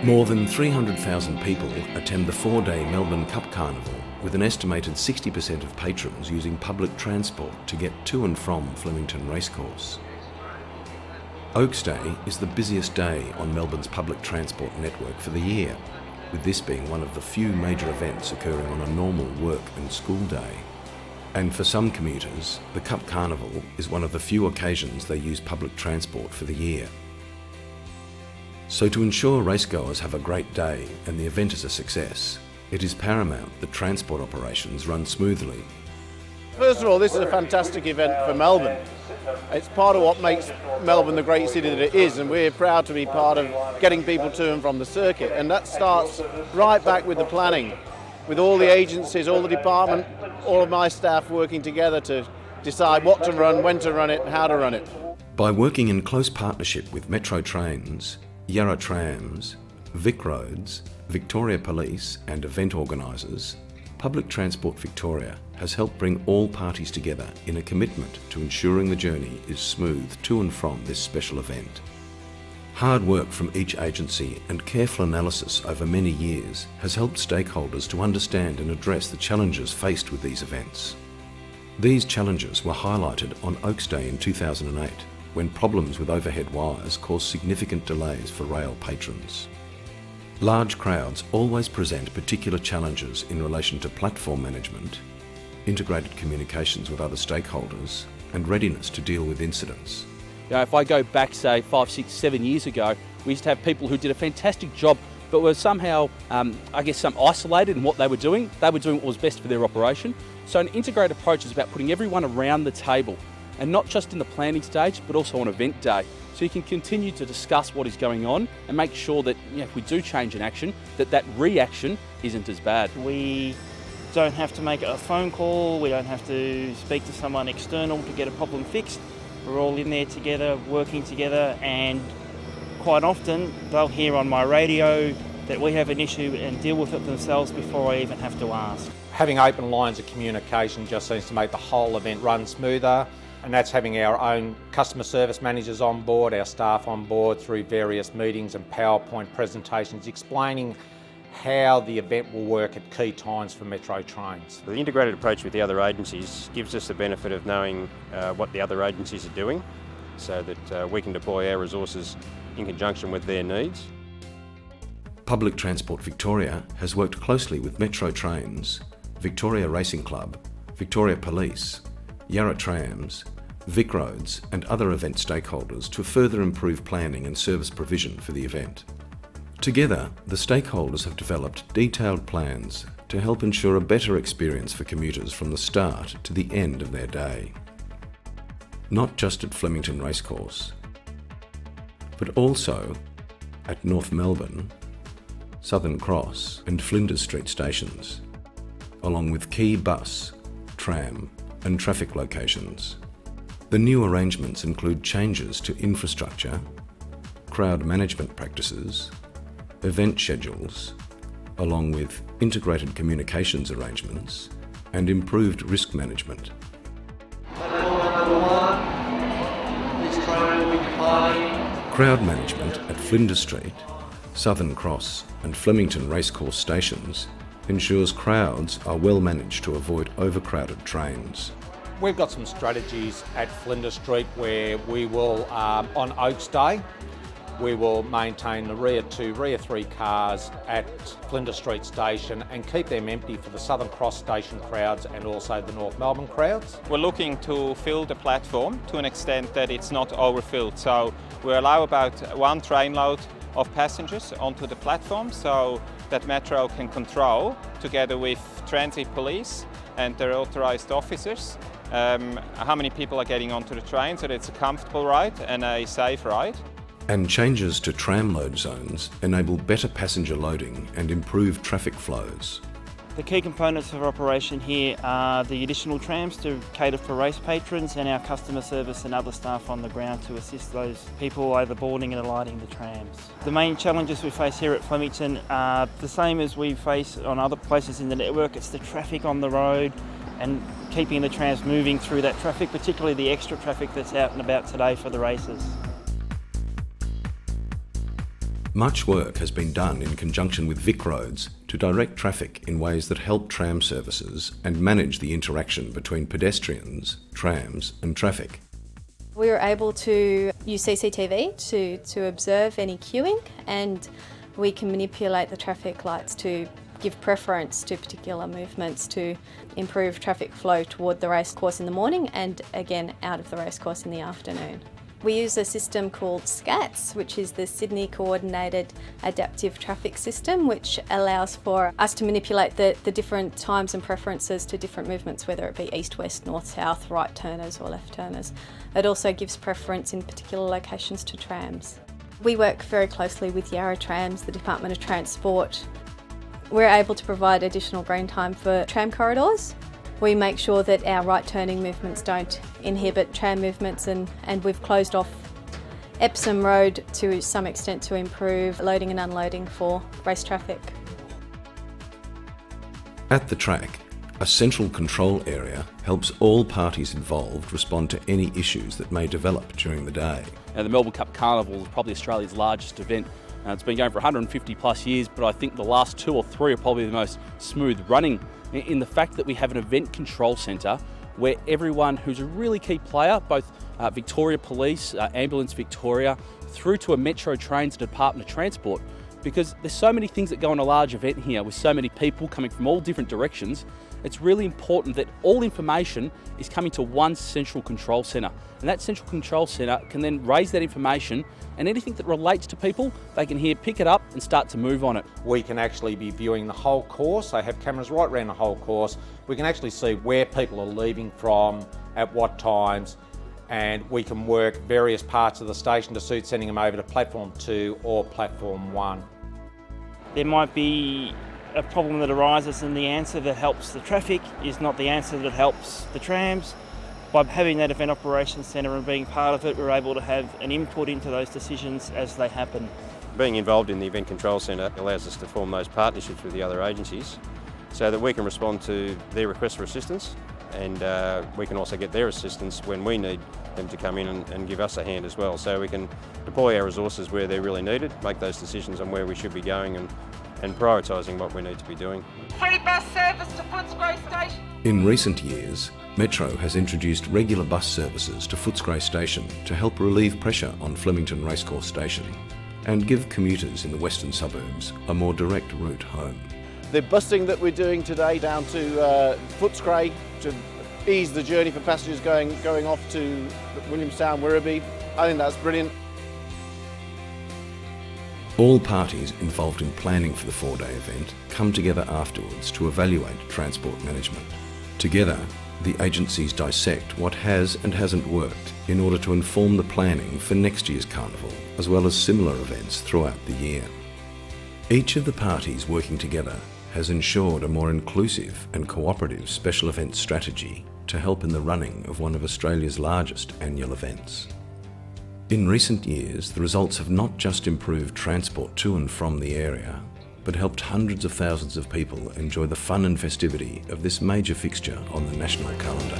More than 300,000 people attend the 4-day Melbourne Cup Carnival, with an estimated 60% of patrons using public transport to get to and from Flemington Racecourse. Oaks Day is the busiest day on Melbourne's public transport network for the year, with this being one of the few major events occurring on a normal work and school day. And for some commuters, the Cup Carnival is one of the few occasions they use public transport for the year. So to ensure racegoers have a great day and the event is a success, it is paramount that transport operations run smoothly. First of all, this is a fantastic event for Melbourne. It's part of what makes Melbourne the great city that it is, and we're proud to be part of getting people to and from the circuit. And that starts right back with the planning, with all the agencies, all the department, all of my staff working together to decide what to run, when to run it, and how to run it. By working in close partnership with Metro Trains, Yarra Trams, VicRoads, Victoria Police and event organisers, Public Transport Victoria has helped bring all parties together in a commitment to ensuring the journey is smooth to and from this special event. Hard work from each agency and careful analysis over many years has helped stakeholders to understand and address the challenges faced with these events. These challenges were highlighted on Oaks Day in 2008, when problems with overhead wires caused significant delays for rail patrons. Large crowds always present particular challenges in relation to platform management, integrated communications with other stakeholders, and readiness to deal with incidents. You know, if I go back, say, 5, 6, 7 years ago, we used to have people who did a fantastic job, but were somehow, isolated in what they were doing. They were doing what was best for their operation. So an integrated approach is about putting everyone around the table, and not just in the planning stage, but also on event day. So you can continue to discuss what is going on and make sure that if we do change an action, that reaction isn't as bad. We don't have to make a phone call, we don't have to speak to someone external to get a problem fixed. We're all in there together, working together, and quite often they'll hear on my radio that we have an issue and deal with it themselves before I even have to ask. Having open lines of communication just seems to make the whole event run smoother. And that's having our own customer service managers on board, our staff on board through various meetings and PowerPoint presentations explaining how the event will work at key times for Metro Trains. The integrated approach with the other agencies gives us the benefit of knowing what the other agencies are doing so that we can deploy our resources in conjunction with their needs. Public Transport Victoria has worked closely with Metro Trains, Victoria Racing Club, Victoria Police, Yarra Trams, VicRoads and other event stakeholders to further improve planning and service provision for the event. Together, the stakeholders have developed detailed plans to help ensure a better experience for commuters from the start to the end of their day. Not just at Flemington Racecourse, but also at North Melbourne, Southern Cross and Flinders Street stations, along with key bus, tram and traffic locations. The new arrangements include changes to infrastructure, crowd management practices, event schedules, along with integrated communications arrangements and improved risk management. Crowd management at Flinders Street, Southern Cross and Flemington Racecourse stations ensures crowds are well managed to avoid overcrowded trains. We've got some strategies at Flinders Street where we will, on Oaks Day, we will maintain the rear 2, rear 3 cars at Flinders Street station and keep them empty for the Southern Cross station crowds and also the North Melbourne crowds. We're looking to fill the platform to an extent that it's not overfilled. So we allow about 1 train load of passengers onto the platform so that Metro can control, together with transit police and their authorised officers, how many people are getting onto the train so that it's a comfortable ride and a safe ride. And changes to tram load zones enable better passenger loading and improve traffic flows. The key components of operation here are the additional trams to cater for race patrons and our customer service and other staff on the ground to assist those people either boarding and alighting the trams. The main challenges we face here at Flemington are the same as we face on other places in the network. It's the traffic on the road and keeping the trams moving through that traffic, particularly the extra traffic that's out and about today for the races. Much work has been done in conjunction with VicRoads to direct traffic in ways that help tram services and manage the interaction between pedestrians, trams and traffic. We were able to use CCTV to observe any queuing, and we can manipulate the traffic lights to give preference to particular movements to improve traffic flow toward the racecourse in the morning and again out of the racecourse in the afternoon. We use a system called SCATS, which is the Sydney Coordinated Adaptive Traffic System, which allows for us to manipulate the different times and preferences to different movements, whether it be east, west, north, south, right turners or left turners. It also gives preference in particular locations to trams. We work very closely with Yarra Trams, the Department of Transport. We're able to provide additional green time for tram corridors. We make sure that our right turning movements don't inhibit tram movements, and we've closed off Epsom Road to some extent to improve loading and unloading for race traffic. At the track, a central control area helps all parties involved respond to any issues that may develop during the day. Now, the Melbourne Cup Carnival is probably Australia's largest event. It's been going for 150 plus years, but I think the last 2 or 3 are probably the most smooth running, in the fact that we have an event control centre where everyone who's a really key player, both Victoria Police, Ambulance Victoria, through to a Metro Trains Department of Transport, because there's so many things that go on a large event here with so many people coming from all different directions. It's really important that all information is coming to one central control centre, and that central control centre can then raise that information, and anything that relates to people, they can here pick it up and start to move on it. We can actually be viewing the whole course. They have cameras right around the whole course. We can actually see where people are leaving from, at what times, and we can work various parts of the station to suit sending them over to platform 2 or platform 1. There might be a problem that arises, and the answer that helps the traffic is not the answer that helps the trams. By having that event operations centre and being part of it, we're able to have an input into those decisions as they happen. Being involved in the Event Control Centre allows us to form those partnerships with the other agencies so that we can respond to their requests for assistance, and we can also get their assistance when we need them to come in and give us a hand as well. So we can deploy our resources where they're really needed, make those decisions on where we should be going and prioritising what we need to be doing. Free bus service to Footscray Station. In recent years, Metro has introduced regular bus services to Footscray Station to help relieve pressure on Flemington Racecourse Station and give commuters in the western suburbs a more direct route home. The busing that we're doing today down to Footscray to ease the journey for passengers going off to Williamstown, Werribee, I think that's brilliant. All parties involved in planning for the 4-day event come together afterwards to evaluate transport management. Together, the agencies dissect what has and hasn't worked in order to inform the planning for next year's carnival, as well as similar events throughout the year. Each of the parties working together has ensured a more inclusive and cooperative special event strategy to help in the running of one of Australia's largest annual events. In recent years, the results have not just improved transport to and from the area, but helped hundreds of thousands of people enjoy the fun and festivity of this major fixture on the national calendar.